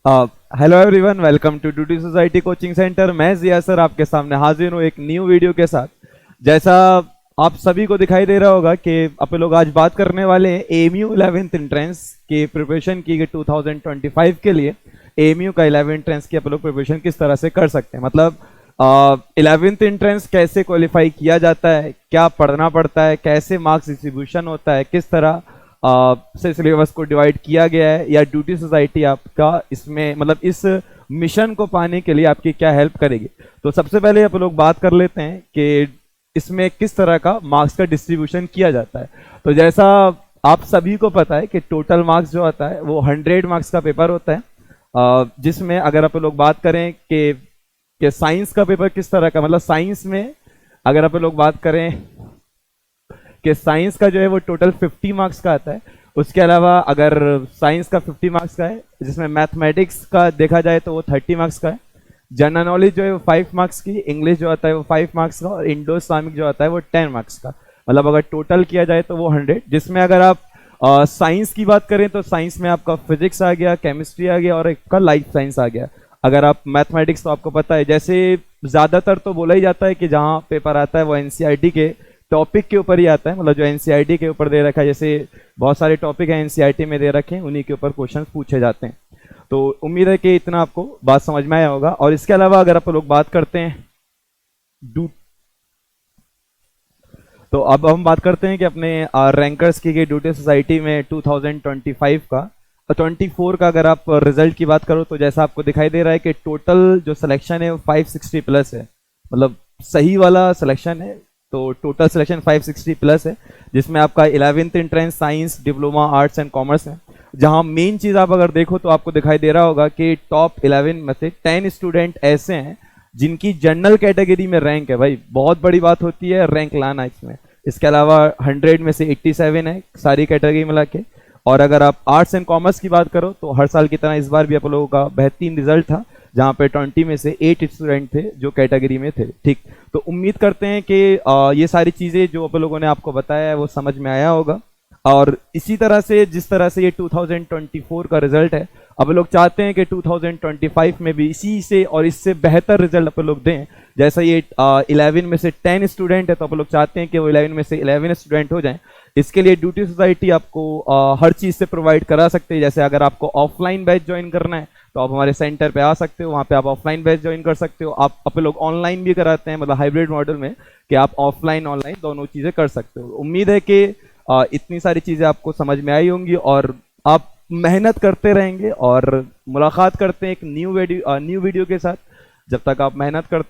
Hello everyone, welcome to duty society coaching centre. मैं Jiya sir आपके सामने हाजिर हूँ एक न्यू वीडियो के साथ। जैसा आप सभी को दिखाई दे रहा होगा कि आप लोग आज बात करने वाले हैं एएमयू 11th एंट्रेंस की प्रिपरेशन की गई 2025 के लिए। एएमयू का 11th एंट्रेंस की आप लोग प्रिपरेशन किस तरह से कर सकते हैं, मतलब 11th एंट्रेंस कैसे क्वालिफाई किया जाता है, क्या पढ़ना पड़ता है, कैसे मार्क्स डिस्ट्रीब्यूशन होता है, किस तरह से सिलेबस को डिवाइड किया गया है, या ड्यूटी सोसाइटी आपका इसमें मतलब इस मिशन को पाने के लिए आपकी क्या हेल्प करेगी। तो सबसे पहले आप लोग बात कर लेते हैं कि इसमें किस तरह का मार्क्स का डिस्ट्रीब्यूशन किया जाता है। तो जैसा आप सभी को पता है कि टोटल मार्क्स जो आता है वो 100 मार्क्स का पेपर होता है, जिसमें अगर आप लोग बात करें कि साइंस का पेपर किस तरह का, मतलब साइंस में अगर आप लोग बात करें कि साइंस का जो है वो टोटल 50 मार्क्स का आता है। उसके अलावा अगर साइंस का 50 मार्क्स का है, जिसमें मैथमेटिक्स का देखा जाए तो वो 30 मार्क्स का है, जनरल नॉलेज जो है वो 5 मार्क्स की, इंग्लिश जो आता है वो 5 मार्क्स का, और इंडो इस्लामिक जो आता है वो 10 मार्क्स का। मतलब अगर टोटल किया जाए तो वो 100, जिसमें अगर आप साइंस की बात करें तो साइंस में आपका फिजिक्स आ गया, केमिस्ट्री आ गया और एक का लाइफ साइंस आ गया। अगर आप मैथमेटिक्स, तो आपको पता है जैसे ज़्यादातर तो बोला ही जाता है कि जहाँ पेपर आता है वो एनसीईआरटी के टॉपिक के ऊपर ही आता है, मतलब जो एनसीईआरटी के ऊपर दे रखा है, जैसे बहुत सारे टॉपिक है एनसीईआरटी में दे रखे हैं, उन्हीं के ऊपर क्वेश्चंस पूछे जाते हैं। तो उम्मीद है कि इतना आपको बात समझ में आया होगा। और इसके अलावा अगर आप लोग बात करते हैं तो अब हम बात करते हैं कि अपने रैंकर्स की गई ड्यूटी सोसाइटी में 2025 का 24 का अगर आप रिजल्ट की बात करो तो जैसा आपको दिखाई दे रहा है कि टोटल जो सिलेक्शन है वो 560 प्लस है, मतलब सही वाला सिलेक्शन है। तो टोटल सिलेक्शन 560 प्लस है, जिसमें आपका 11th entrance science, diploma, arts and commerce है। जहां मेन चीज आप अगर देखो तो आपको दिखाई दे रहा होगा कि टॉप 11 में से 10 स्टूडेंट ऐसे हैं जिनकी जनरल कैटेगरी में रैंक है। भाई बहुत बड़ी बात होती है रैंक लाना इसमें। इसके अलावा 100 में से 87 है सारी कैटेगरी मिला के। और अगर आप आर्ट्स एंड कॉमर्स की बात करो तो हर साल की तरह इस बार भी आप लोगों का बेहतरीन रिजल्ट था, जहाँ पे 20 में से 8 स्टूडेंट थे जो कैटेगरी में थे। ठीक, तो उम्मीद करते हैं कि ये सारी चीज़ें जो आप लोगों ने आपको बताया है वो समझ में आया होगा। और इसी तरह से जिस तरह से ये 2024 का रिजल्ट है, अब लोग चाहते हैं कि 2025 में भी इसी से और इससे बेहतर रिजल्ट आप लोग दें। जैसा ये 11 में से 10 स्टूडेंट है तो आप लोग चाहते हैं कि वो 11 में से 11 स्टूडेंट हो जाएं। इसके लिए ड्यूटी सोसाइटी आपको हर चीज़ से प्रोवाइड करा सकते हैं। जैसे अगर आपको ऑफलाइन बैच ज्वाइन करना है तो आप हमारे सेंटर पे आ सकते हो, वहाँ पे आप ऑफलाइन बैच ज्वाइन कर सकते हो। आप लोग ऑनलाइन भी कराते हैं, मतलब हाइब्रिड मॉडल में, कि आप ऑफलाइन ऑनलाइन दोनों चीज़ें कर सकते हो। उम्मीद है कि इतनी सारी चीज़ें आपको समझ में आई होंगी और आप मेहनत करते रहेंगे। और मुलाकात करते हैं एक न्यू वीडियो के साथ। जब तक आप मेहनत करते